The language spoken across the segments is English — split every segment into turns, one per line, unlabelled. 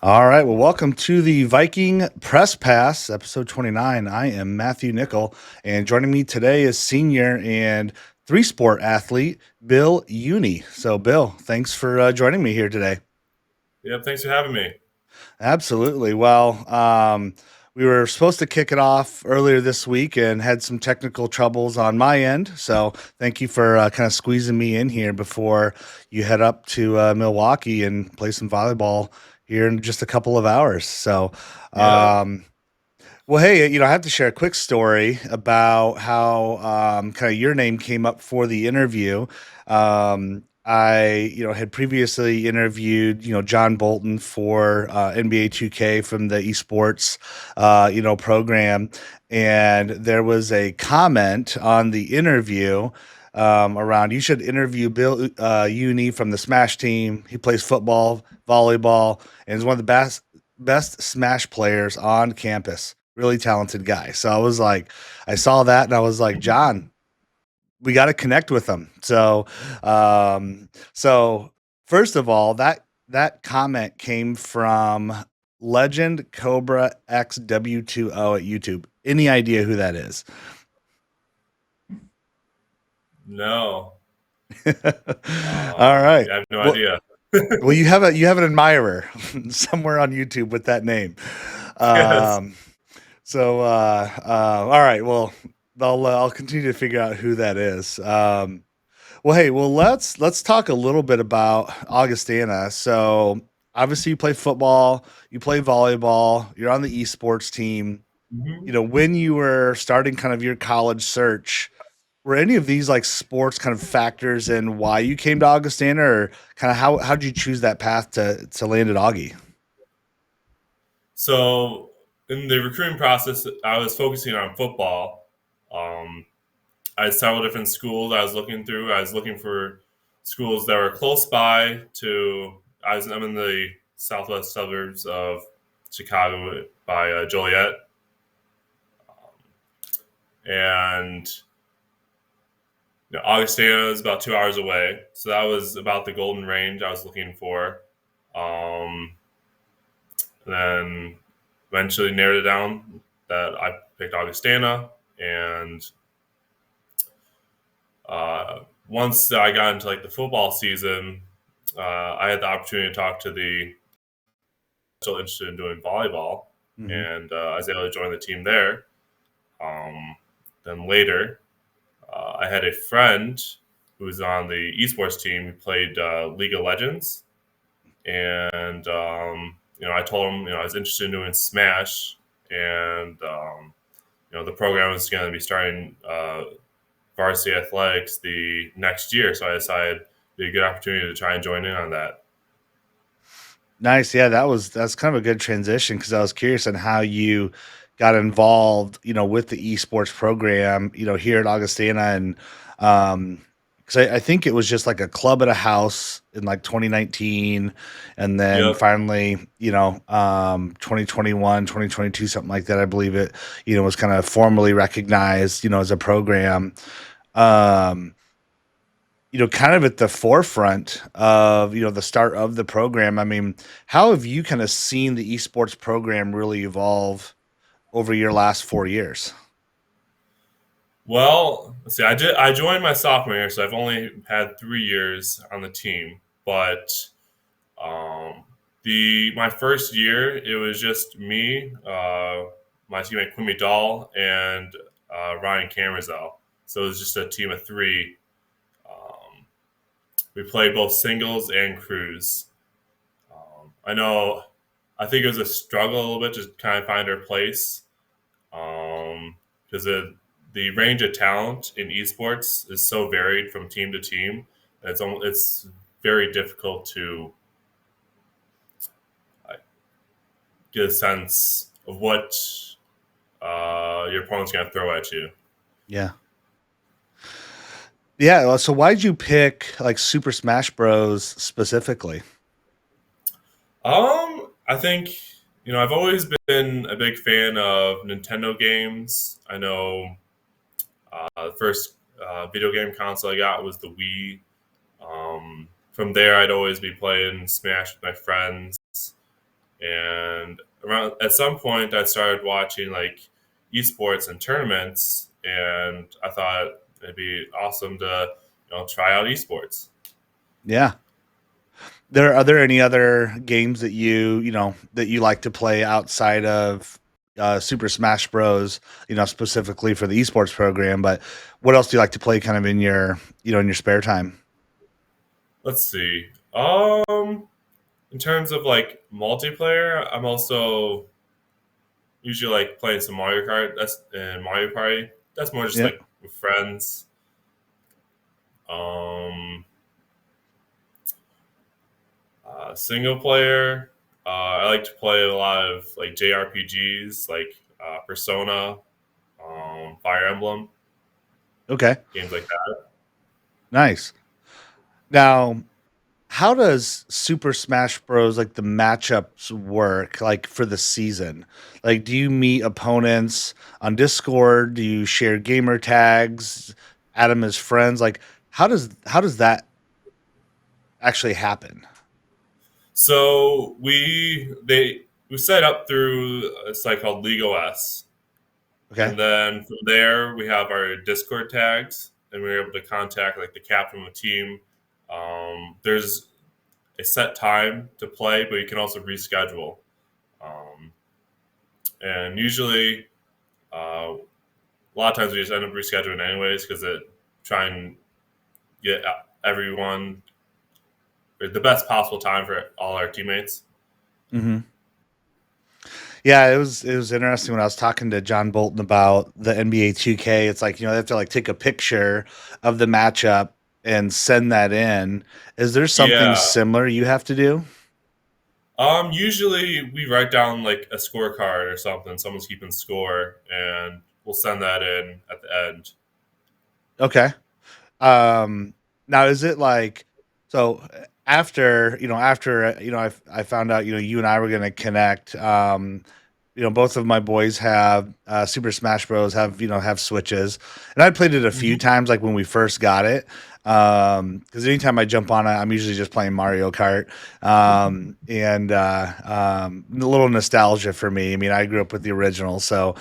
All right. Well, welcome to the Viking Press Pass, episode 29. I am Matthew Nickel, and joining me today is senior and three-sport athlete Bill Unyi. So, Bill, thanks for joining me here today.
Yep, thanks for having me.
Absolutely. Well, we were supposed to kick it off earlier this week and had some technical troubles on my end. So, thank you for kind of squeezing me in here before you head up to Milwaukee and play some volleyball here in just a couple of hours. So,
Yep.
um, well, hey, I have to share a quick story about how kind of your name came up for the interview. I had previously interviewed, John Bolton for NBA 2K from the eSports, program, and there was a comment on the interview around you should interview Bill Uni from the Smash team. He plays football, volleyball, and is one of the best Smash players on campus. Really talented guy. So I saw that and I was like, John, we got to connect with him. So first of all, that comment came from Legend Cobra XW2O at YouTube. Any idea who that is?
No.
All right.
I have no
Well,
idea.
well, you have an admirer somewhere on YouTube with that name.
Yes.
Um, all right. Well, I'll continue to figure out who that is. Well, hey, let's talk a little bit about Augustana. So obviously, you play football, you play volleyball, you're on the esports team.
Mhm.
When you were starting kind of your college search, were any of these like sports kind of factors in why you came to Augustana, or kind of how did you choose that path to land at Augie?
So, in the recruiting process, I was focusing on football. Um, I had several different schools I was looking through. I was looking for schools that were close by to. I'm in the southwest suburbs of Chicago by Joliet, and Augustana is about 2 hours away. So that was about the golden range I was looking for. Um, then eventually narrowed it down that I picked Augustana. And once I got into like the football season, I had the opportunity to talk to the still interested in doing volleyball,
Hmm.
and I was able to join the team there. Um, then later, I had a friend who was on the esports team who played League of Legends, and I told him I was interested in doing Smash, and the program was going to be starting varsity athletics the next year, so I decided it'd be a good opportunity to try and join in on that.
Nice. Yeah, that's kind of a good transition because I was curious on how you got involved, with the esports program, here at Augustana, and because I think it was just like a club at a house in like 2019, and then
Yep.
finally, 2021, 2022, something like that. I believe it, was kind of formally recognized, as a program. Um, kind of at the forefront of, the start of the program. I mean, how have you kind of seen the esports program really evolve over your last 4 years?
Well, let's see. I joined my sophomore year, so I've only had 3 years on the team. But um, the my first year, it was just me, my teammate Quimmy Dahl, and Ryan Camerzel. So it was just a team of three. Um, we played both singles and crews. I know. I think it was a struggle a little bit to kind of find our place because the range of talent in esports is so varied from team to team. It's very difficult to uh, get a sense of what your opponent's going to throw at you.
Yeah. Yeah. So why'd you pick like Super Smash Bros specifically?
I think I've always been a big fan of Nintendo games. I know the first video game console I got was the Wii. From there, I'd always be playing Smash with my friends, And around at some point, I started watching like esports and tournaments, and I thought it'd be awesome to try out esports.
Yeah. Are there any other games that that you like to play outside of Super Smash Bros, specifically for the esports program, but what else do you like to play kind of in in your spare time?
Let's see. In terms of like multiplayer, I'm also usually like playing some Mario Kart. That's and Mario Party. That's more just
Yeah.
like with friends. Um, Single player. I like to play a lot of like JRPGs, like Persona, Fire Emblem,
Okay.
games like that.
Nice. Now, how does Super Smash Bros like the matchups work like for the season? Like do you meet opponents on Discord? Do you share gamer tags? Add them as friends? Like how does that actually happen?
So we set up through a site called League OS,
Okay.
and then from there we have our Discord tags, and we're able to contact like the captain of the team. There's a set time to play, but you can also reschedule. Um, and usually, a lot of times we just end up rescheduling anyways because it try and get everyone or the best possible time for all our teammates.
Mhm. Yeah, it was interesting when I was talking to John Bolton about the NBA 2K. It's like, they have to like take a picture of the matchup and send that in. Is there something
Yeah.
similar you have to do?
Usually we write down like a scorecard or something. Someone's keeping score, and we'll send that in at the end.
Okay. Um, Now is it like so after, I found out, you and I were going to connect. Both of my boys have Super Smash Bros have Switches. And I played it a few
Hmm.
times like when we first got it. Cuz anytime I jump on it, I'm usually just playing Mario Kart. And a little nostalgia for me. I mean, I grew up with the original,
Yeah.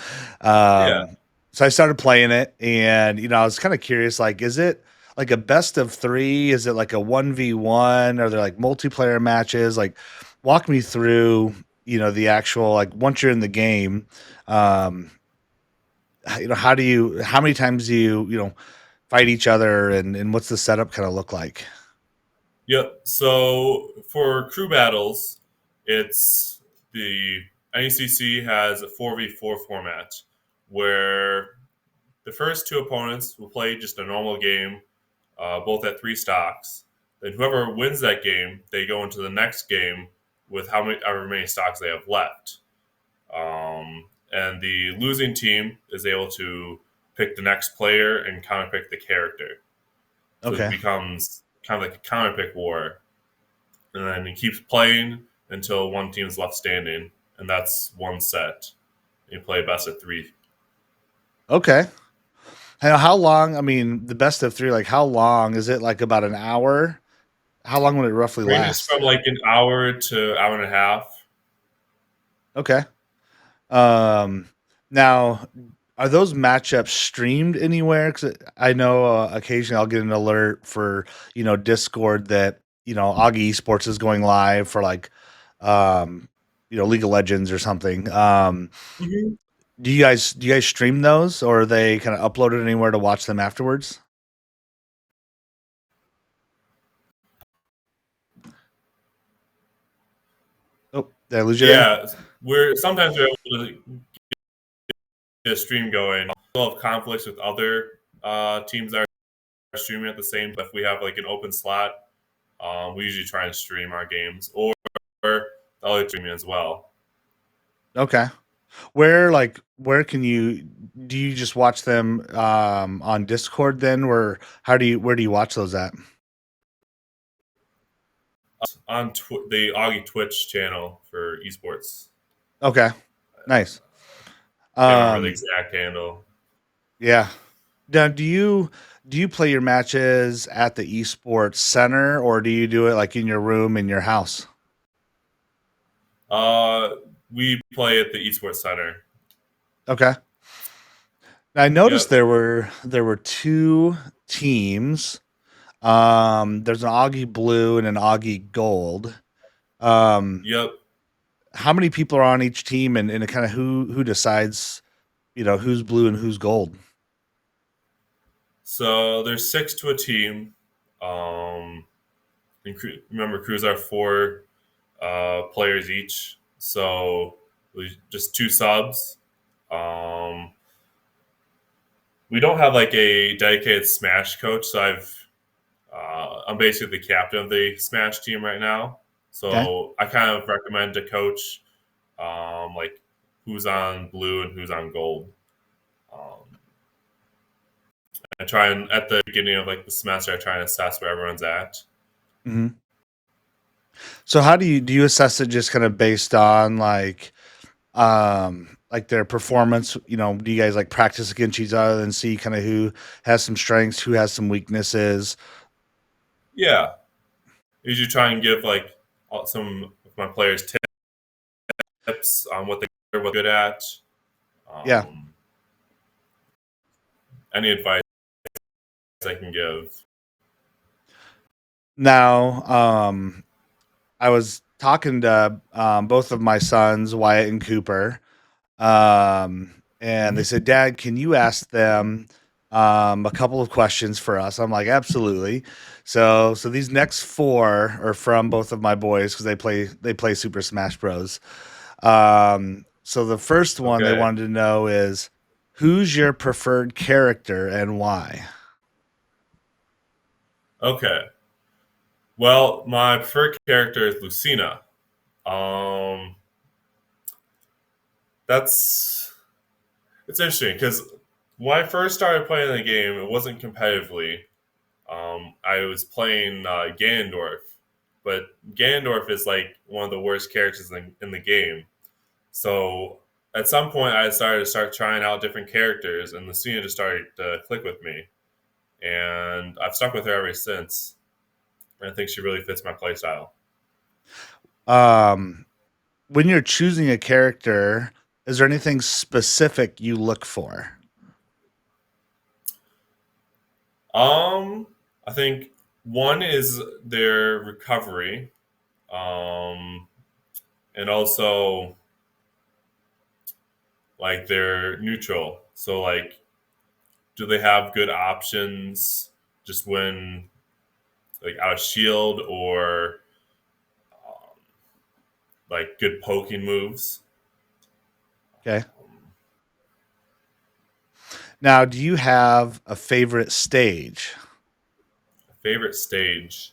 um so I started playing it, and I was kind of curious, like, is it like a best of three? Is it like a 1v1? Are there like multiplayer matches? Like, walk me through, the actual, like, once you're in the game, um, how many times do you fight each other, and what's the setup kind of look like?
Yep. So for crew battles, it's the NECC has a 4v4 format where the first two opponents will play just a normal game, both at three stocks. Then whoever wins that game, they go into the next game with however many stocks they have left. And the losing team is able to pick the next player and counter pick the character. So it
Okay.
becomes kind of like a counter pick war. And then it keeps playing until one team is left standing, and that's one set. You play best of three.
Okay. How long? I mean, the best of three. Like, how long is it? Like about an hour? How long would it roughly
Ranges
last?
from like an hour to hour and a half.
Okay. Um, Now, are those matchups streamed anywhere? Because I know occasionally I'll get an alert for Discord that Augie Esports is going live for like um, League of Legends or something.
Mhm.
Do you guys stream those, or are they kind of uploaded anywhere to watch them afterwards? Oh, did I lose you there?
Yeah, we're sometimes we're able to get a stream going. We'll have conflicts with other teams that are streaming at the same. But if we have like an open slot, we usually try and stream our games or the other streaming as well.
Okay. Where can you do you just watch them on Discord then, or where do you watch those at?
On the Augie Twitch channel for esports.
Okay. Nice.
Can't remember the
Um,
exact handle.
yeah. Now, do you play your matches at the esports center, or do you do it like in your room in your house?
Uh, we play at the eSports Center.
Okay. Now, I noticed
Yep.
there were two teams. There's an Augie Blue and an Augie Gold. Um,
Yep.
how many people are on each team, and kind of who decides, who's blue and who's gold?
So there's six to a team. Um, remember, crews are four players each. So we just two subs. Um, we don't have like a dedicated Smash coach, so I'm basically the captain of the Smash team right now.
Okay.
So I kind of recommend to coach like who's on blue and who's on gold. Um, I try and at the beginning of like the semester, I try and assess where everyone's at.
Hmm. So how do you assess it just kind of based on like their performance? Do you guys like practice against each other and see kind of who has some strengths, who has some weaknesses?
Yeah, usually try and give like some of my players tips on what they're good at.
Yeah.
Um, any advice I can give.
Now, I was talking to both of my sons, Wyatt and Cooper, and they
Mhm.
said, "Dad, can you ask them a couple of questions for us?" I'm like, "Absolutely." So these next four are from both of my boys because they play Super Smash Bros. So the first one they
Okay.
wanted to know is, who's your preferred character and why?
Okay. Well, my preferred character is Lucina. Um, that's it's interesting because when I first started playing the game, it wasn't competitively. I was playing Ganondorf, but Ganondorf is like one of the worst characters in the game. So at some point, I started to start trying out different characters, and Lucina just started to click with me, and I've stuck with her ever since. And I think she really fits my playstyle.
Um, when you're choosing a character, is there anything specific you look for?
Um, I think one is their recovery, um, and also like they're neutral. So like, do they have good options just when like out of shield or um, like good poking moves?
Okay. Now, do you have a favorite stage?
Favorite stage?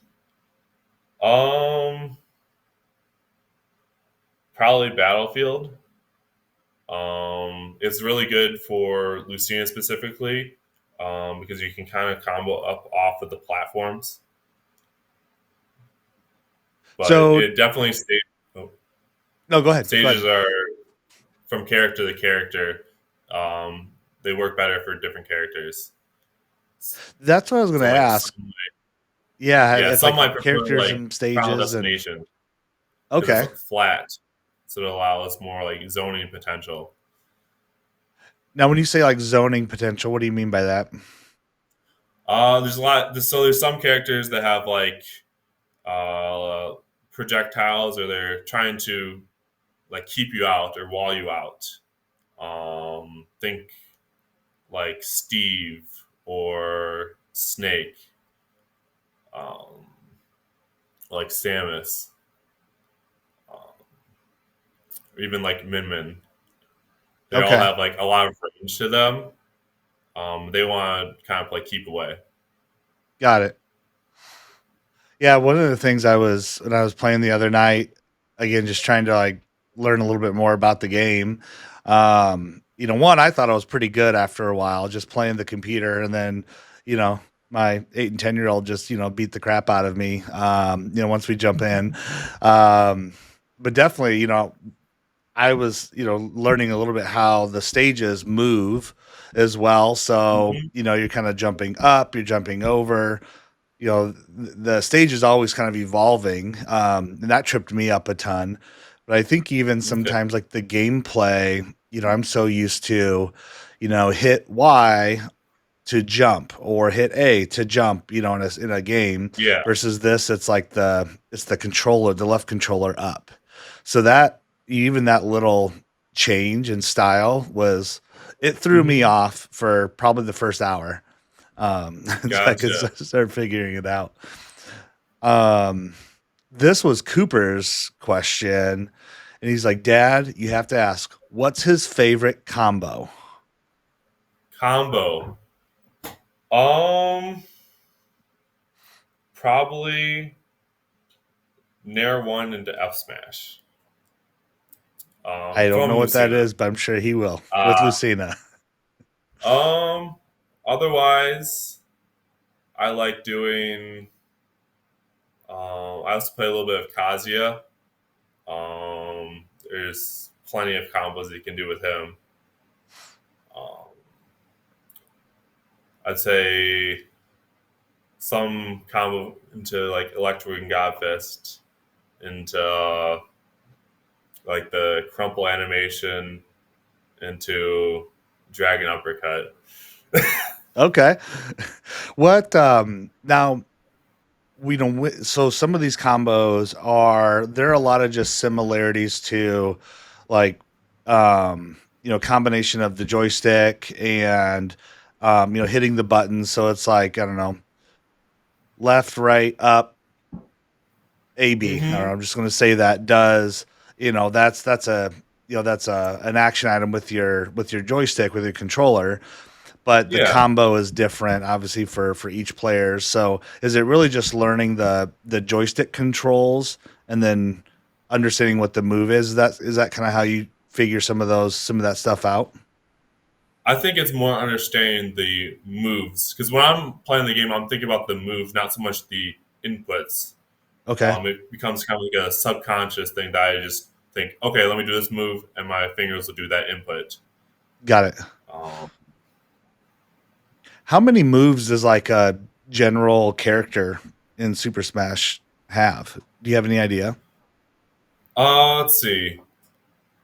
Um, Probably Battlefield. It's really good for Lucina specifically because you can kind of combo up off of the platforms. But
So,
it definitely oh,
no, go ahead. Go
stages
ahead.
are from character to character. They work better for different characters.
That's what I was going to
So like,
ask. Yeah,
yeah,
if
some
like
might prefer
characters
like
and
Final
stages and
Destination because
okay.
it's flat, so it allows more like zoning potential.
Now, when you say like zoning potential, what do you mean by that?
There's a lot. So there's some characters that have like uh, projectiles, or they're trying to like keep you out or wall you out. Think like Steve or Snake, um, like Samus, or even like Min Min. They all
Okay,
have like a lot of range to them. They want to kind of like keep away.
got it. Yeah, one of the things I was when I was playing the other night, again, just trying to like learn a little bit more about the game. One, I thought I was pretty good after a while, just playing the computer, and then, you know, my 8 and 10-year-old just beat the crap out of me. Once we jump in, um, but definitely, I was, learning a little bit how the stages move as well. So,
Hmm.
you're kind of jumping up, you're jumping over, the stage is always kind of evolving, and that tripped me up a ton. But I think even
Okay.
sometimes like the gameplay, I'm so used to, hit Y to jump or hit A to jump, in a game
Yeah.
versus this, it's the controller, the left controller up. So that even that little change in style was it threw me
Hmm.
off for probably the first hour. Until I could
Gotcha.
start figuring it out. Um, this was Cooper's question, and he's like, "Dad, you have to ask, what's his favorite combo?"
Combo. Um, Probably Nair one into F smash.
I don't know
From
what that
Lucina.
is, but I'm sure he will with
Uh,
Lucina.
um, Otherwise, I like doing. I also play a little bit of Kazuya. There's plenty of combos you can do with him. Um, I'd say some combo into like Electric and Godfist, into like the crumple animation, into Dragon Uppercut.
Okay. What now we don't so some of these combos are there are a lot of just similarities to like combination of the joystick and hitting the buttons, so it's like I don't know, left, right, up, AB. Or
Hmm.
I'm just going to say that does that's a that's a an action item with your joystick with your controller, but the
Yeah,
combo is different obviously for each player. So is it really just learning the joystick controls and then understanding what the move is? Is that kind of how you figure some of that stuff out?
I think it's more understanding the moves because when I'm playing the game, I'm thinking about the moves, not so much the inputs.
Okay,
It becomes kind of like a subconscious thing that I just think, okay, let me do this move, and my fingers will do that input.
got it.
Um,
How many moves does like a general character in Super Smash have? Do you have any idea?
let's see.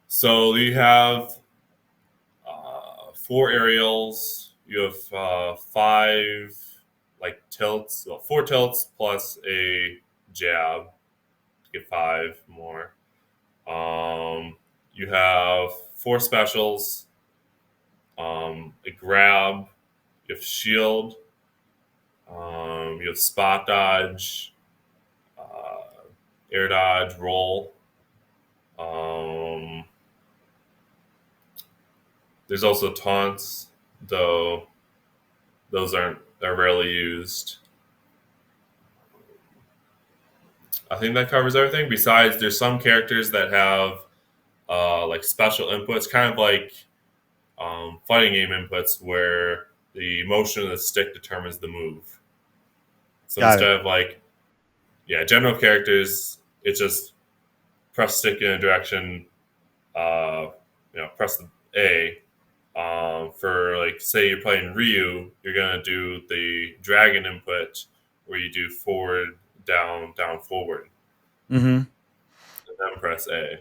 So you have four aerials. You have five like tilts, well, four tilts plus a jab to get five more. You have four specials, a grab, you have shield, you have spot dodge, uh, air dodge, roll. Um, there's also taunts, though those are rarely used. I think that covers everything. Besides, there's some characters that have like special inputs, kind of like fighting game inputs, where the motion of the stick determines the move. So
Got
instead
it.
of like, yeah, general characters, it's just press stick in a direction, uh, press the A. For like, say you're playing Ryu, you're gonna do the dragon input where you do forward, down, down, forward,
Mm-hmm.
and then press A.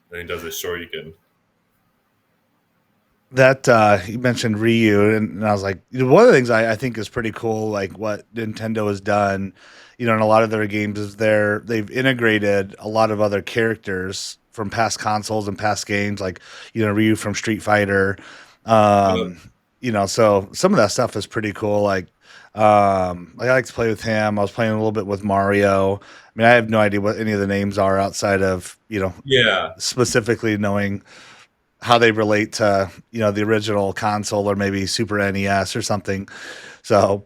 Then he does his Shoryuken.
That you mentioned Ryu, and I was like, one of the things I think is pretty cool, like what Nintendo has done, in a lot of their games is they've integrated a lot of other characters from past consoles and past games, like Ryu from Street Fighter,
Yep.
um, so some of that stuff is pretty cool. Like I like to play with him. I was playing a little bit with Mario. I mean, I have no idea what any of the names are outside of
Yeah,
specifically knowing how they relate to the original console or maybe Super NES or something. So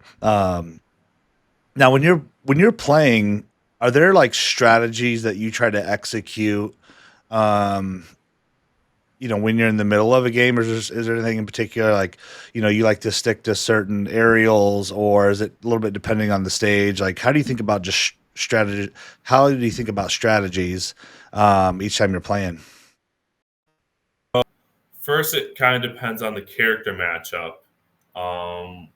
now when you're playing, are there like strategies that you try to execute? Um, when you're in the middle of a game, or is there anything in particular like you like to stick to certain aerials, or is it a little bit depending on the stage? Like, how do you think about just strategy? How do you think about strategies each time you're playing?
first it kind of depends on the character matchup. Um,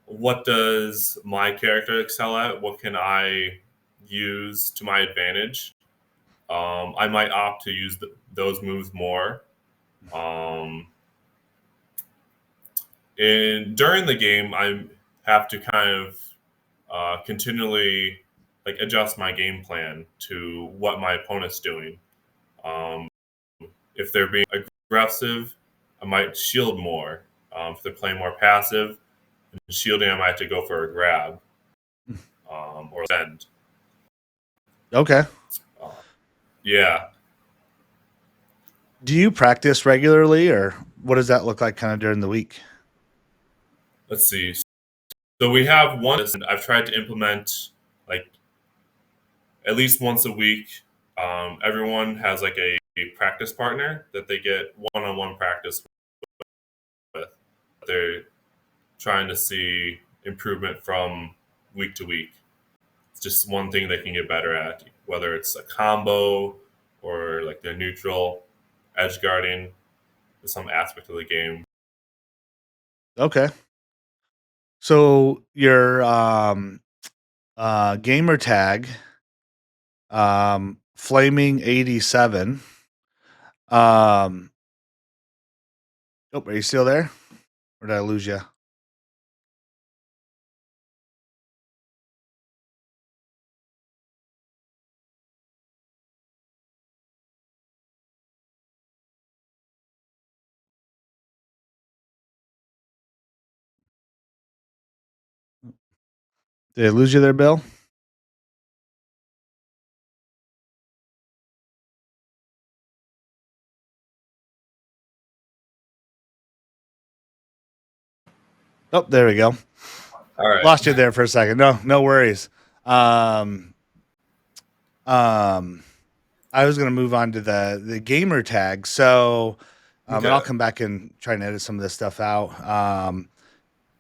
what does my character excel at? What can I use to my advantage? I might opt to use those moves more. Um, and during the game, I have to kind of continually like adjust my game plan to what my opponent's doing. Um, if they're being aggressive, I might shield more. If they're playing more passive, shielding, I might have to go for a grab or send.
Okay.
Uh, yeah,
Do you practice regularly, or what does that look like kind of during the week?
let's see. So we have one. I've tried to implement like at least once a week. Everyone has like a practice partner that they get one-on-one practice with. They're trying to see improvement from week to week. It's just one thing they can get better at, whether it's a combo or like their neutral, edge guarding, some aspect of the game.
Okay. So your gamer tag, Flaming 87. Um, oh, are you still there? Or did I lose you? Did I lose you there, Bill? Oh, there we go.
All right.
Lost you there for a second. No, no worries. Um, um, I was gonna move on to the gamer tag. So, and I'll
Okay.
come back and try and edit some of this stuff out.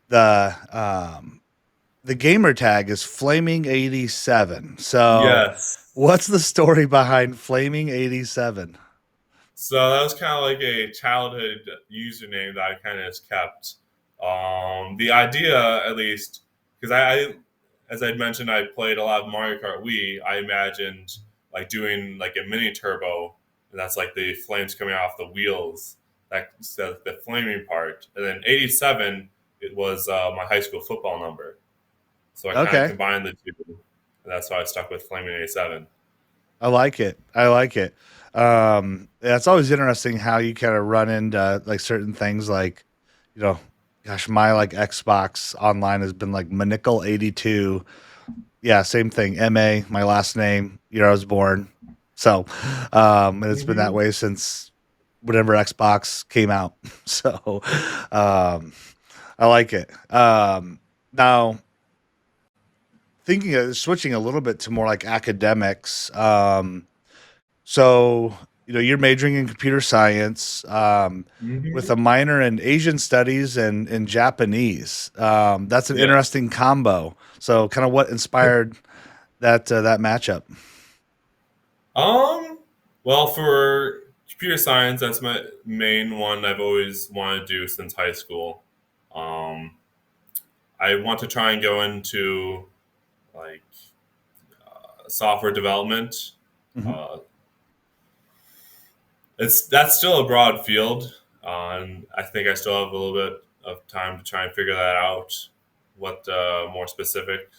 The the gamer tag is Flaming 87. So,
Yes.
what's the story behind Flaming 87?
So that was kind of like a childhood username that I kind of just kept. The idea, at least, because as I mentioned, I played a lot of Mario Kart Wii. I imagined like doing like a mini turbo, and that's like the flames coming off the wheels. That's the flaming part, and then 87. It was my high school football number, so I kind of
Okay.
combined the two, and that's why I stuck with Flaming 87.
I like it. I like it. Yeah, it's always interesting how you kind of run into like certain things like, you know, gosh, my like Xbox online has been like Manickle 82. Yeah, same thing. MA, my last name, year I was born. So, and it's been that
Mm-hmm.
way since whenever Xbox came out. So, um, I like it. Now thinking of switching a little bit to more like academics. So, you're majoring in computer science, with
Mm-hmm.
a minor in Asian studies and Japanese. That's an
Yes.
interesting combo. So, kind of what inspired that matchup?
Um, well, for computer science, that's my main one I've always wanted to do since high school. Um, I want to try and go into like software development.
Mhm.
Uh, that's still a broad field, and I think I still have a little bit of time to try and figure that out. What more specific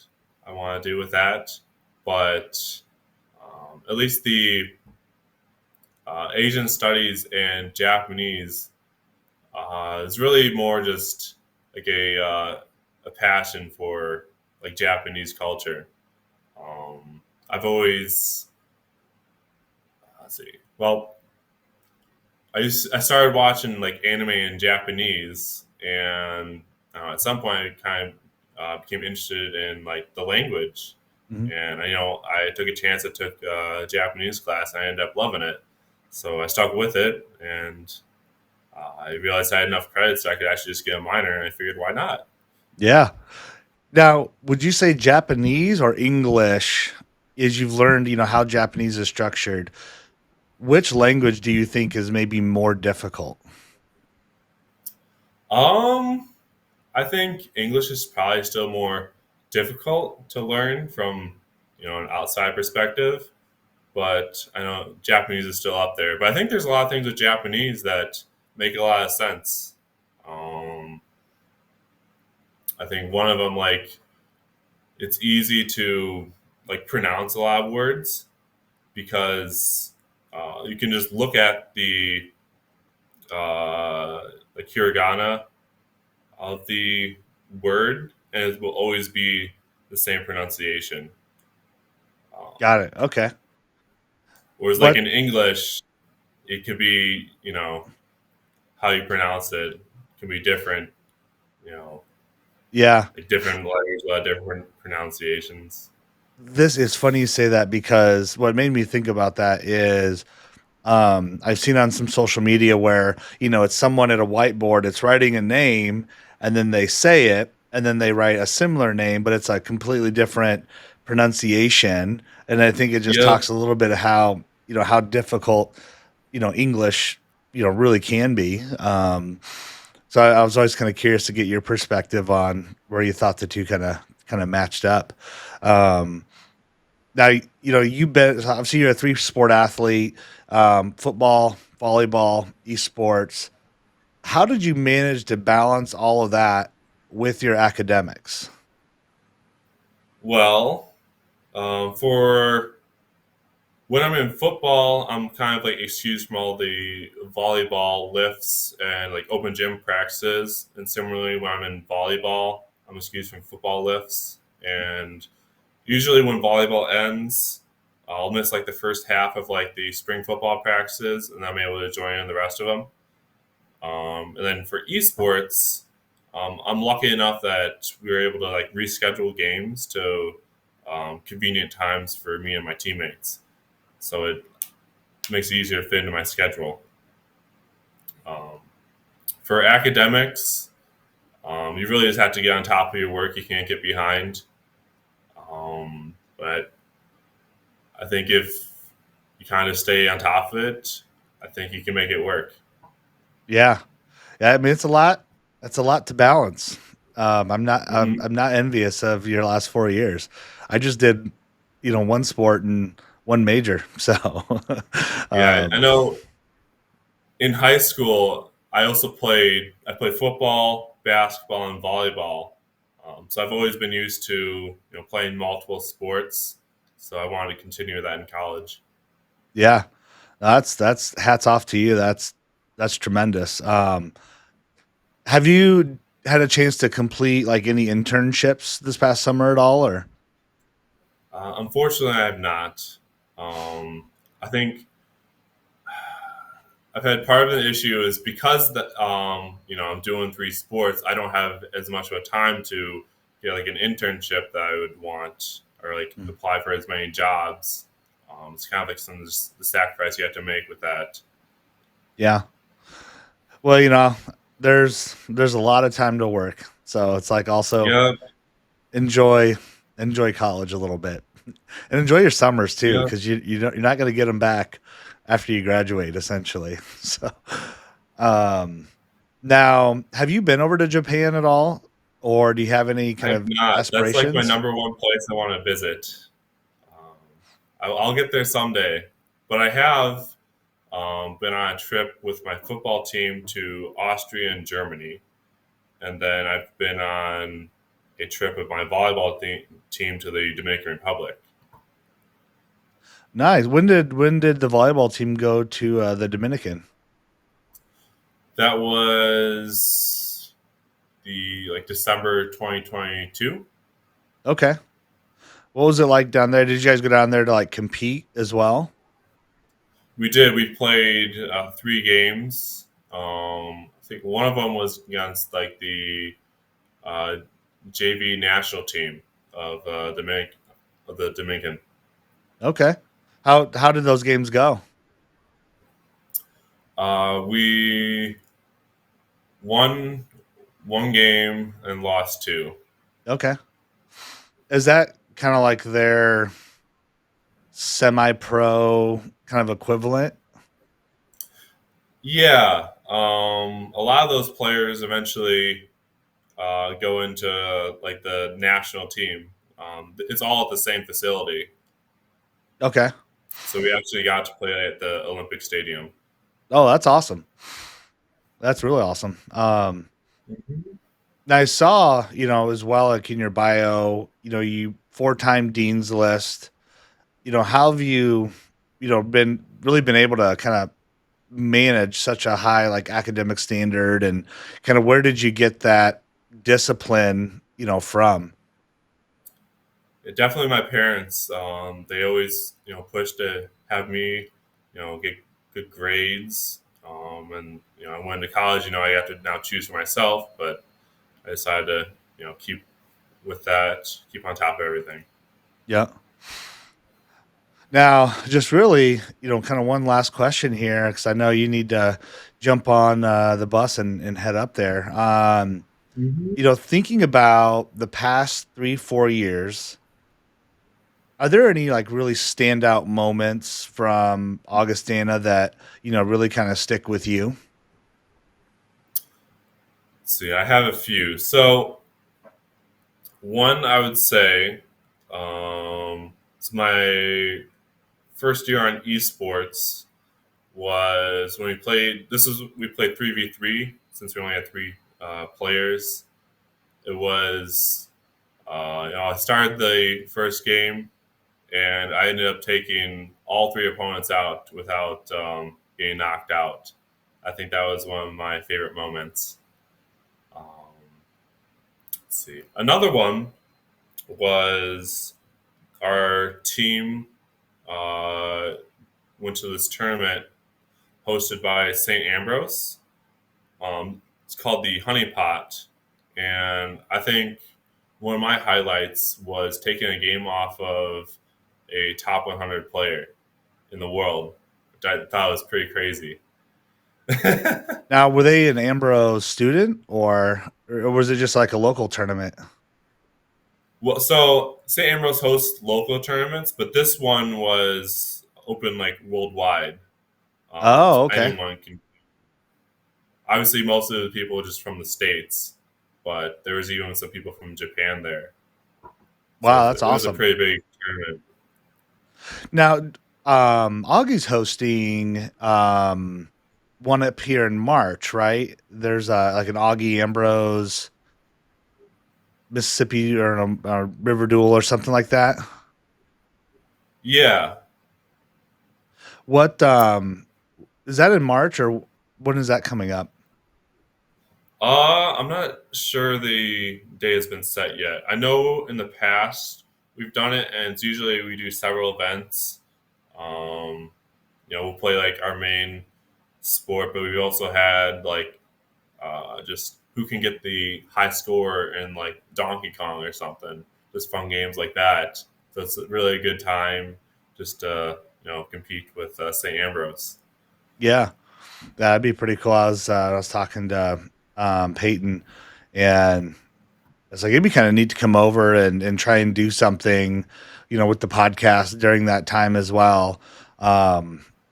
I want to do with that, but at least the Asian studies and Japanese is really more just like a passion for like Japanese culture. I've always let's see. Well, I started watching like anime in Japanese, and at some point I kind of became interested in like the language.
Mhm.
And I took a chance. I took a Japanese class, and I ended up loving it. So I stuck with it, and I realized I had enough credits so I could actually just get a minor, and I figured why not.
Yeah. Now, would you say Japanese or English, as you've learned, how Japanese is structured? Which language do you think is maybe more difficult?
Um, I think English is probably still more difficult to learn from an outside perspective. but I know Japanese is still up there. But I think there's a lot of things with Japanese that make a lot of sense. Um, I think one of them, like, it's easy to like pronounce a lot of words because you can just look at uh, the hiragana of the word, and it will always be the same pronunciation. Um,
Got it. Okay.
Whereas, like
What?
in English, it could be, how you pronounce it can be different. You know,
Yeah.
like different letters will have different pronunciations.
This is funny you say that because what made me think about that is I've seen on some social media where, it's someone at a whiteboard, it's writing a name, and then they say it, and then they write a similar name, but it's a completely different pronunciation. And I think it just
Yep.
talks a little bit of how difficult, English, really can be. So I was always kind of curious to get your perspective on where you thought the two kind of matched up. Um, Now, you've been obviously you're a three sport athlete, football, volleyball, esports. How did you manage to balance all of that with your academics?
Well, for when I'm in football, I'm kind of like excused from all the volleyball lifts and like open gym practices. And similarly, when I'm in volleyball, I'm excused from football lifts. And usually, when volleyball ends, I'll miss like the first half of like the spring football practices, and I'm able to join in the rest of them. And then for esports, I'm lucky enough that we were able to like reschedule games to convenient times for me and my teammates. So it makes it easier to fit into my schedule. Um, for academics, you really just have to get on top of your work. You can't get behind. But I think if you kind of stay on top of it, I think you can make it work.
Yeah, yeah. I mean, it's a lot. That's a lot to balance. I'm not.
Hmm.
I'm not envious of your last 4 years. I just did, one sport and one major. So,
Yeah, I
um,
know. In high school, I played football, basketball, and volleyball. So I've always been used to playing multiple sports. So I wanted to continue that in college.
yeah, that's hats off to you. That's tremendous. Have you had a chance to complete like any internships this past summer at all, or?
Unfortunately, I have not. I think I've had part of the issue is because I'm doing three sports. I don't have as much of a time to get like an internship that I would want or like
Mm.
apply for as many jobs. It's kind of like some of the sacrifice you have to make with that.
Yeah. Well, there's a lot of time to work, so it's like also
Yeah,
enjoy enjoy college a little bit and enjoy your summers too,
yeah.
because you're not going to get them back after you graduate, essentially. So, um, now have you been over to Japan at all, or do you have any kind
I've
of
not. That's like my
aspirations?
number one place I want to visit. Um, I'll get there someday, but I have been on a trip with my football team to Austria and Germany, and then I've been on a trip with my team to the Dominican Republic.
Nice. When did the volleyball team go to the Dominican?
That was the like December 2022.
Okay. What was it like down there? Did you guys go down there to like compete as well?
We did. We played three games. I think one of them was against like the uh, JV national team of the Dominican.
Okay. How did those games go?
We won one game and lost two.
Okay. Is that kind of like their semi-pro kind of equivalent?
Yeah, a lot of those players eventually go into like the national team. It's all at the same facility.
Okay.
So we actually got to play at the Olympic Stadium.
Oh, that's awesome. That's really awesome. Now I saw, as well, like in your bio, you four-time dean's list. How have you, been able to kind of manage such a high like academic standard, and kind of where did you get that discipline, from?
Definitely my parents. They always, pushed to have me, get good grades. And I went to college. I have to now choose for myself, but I decided to, keep with that, keep on top of everything.
Yeah. Now, just really, kind of one last question here, because I know you need to jump on the bus and head up there. Thinking about the past 3, 4 years, are there any like really standout moments from Augustana that really kind of stick with you?
Let's see, I have a few. So one I would say, it's my first year on eSports was when we played. We played 3v3 since we only had three players. It was I started the first game and I ended up taking all three opponents out without getting knocked out. I think that was one of my favorite moments. Um, let's see, another one was our team uh, went to this tournament hosted by St. Ambrose. It's called the Honey Pot, and I think one of my highlights was taking a game off of a top 100 player in the world, which I thought was pretty crazy.
Now, were they an Ambrose student, or was it just like a local tournament?
Well, so St. Ambrose hosts local tournaments, but this one was open like worldwide, so
Oh, okay.
anyone can. Obviously, most of the people are just from the states, but there was even some people from Japan there. So
Wow, that's
it was a
awesome.
pretty big tournament.
Now, Augie's hosting one up here in March, right? There's like an Augie Ambrose Mississippi or a River Duel or something like that.
Yeah,
What is that in March, or when is that coming up?
I'm not sure the day has been set yet. I know in the past we've done it, and it's usually we do several events. Um, we'll play like our main sport, but we've also had like just who can get the high score in like Donkey Kong or something. Just fun games like that. So it's really a good time just to compete with St. Ambrose.
Yeah, that'd be pretty cool. I was talking to Peyton, and it's like it'd be kind of neat to come over and try and do something, with the podcast during that time as well.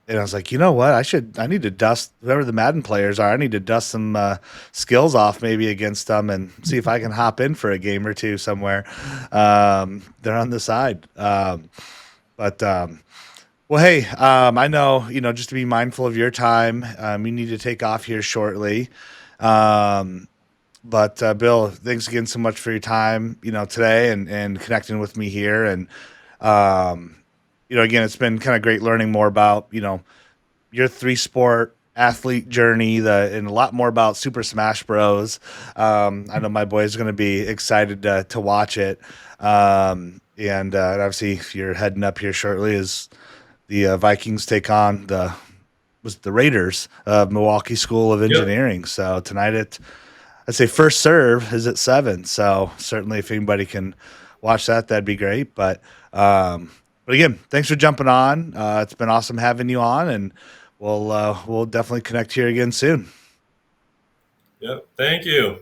And I was like, you know what? I need to dust whoever the Madden players are. I need to dust some skills off maybe against them and see if I can hop in for a game or two somewhere. They're on the side. But well, hey, I know, just to be mindful of your time, you need to take off here shortly. Um, but Bill, thanks again so much for your time, today and connecting with me here. And um, again, it's been kind of great learning more about, your three sport athlete journey, and a lot more about Super Smash Bros. I know my boy's going to be excited to watch it. And obviously, if you're heading up here shortly, as the Vikings take on the Raiders of Milwaukee School of
Yep.
Engineering. So tonight I'd say first serve is at 7. So certainly if anybody can watch that, that'd be great. But again, thanks for jumping on. It's been awesome having you on, and we'll definitely connect here again soon.
Yep. Thank you.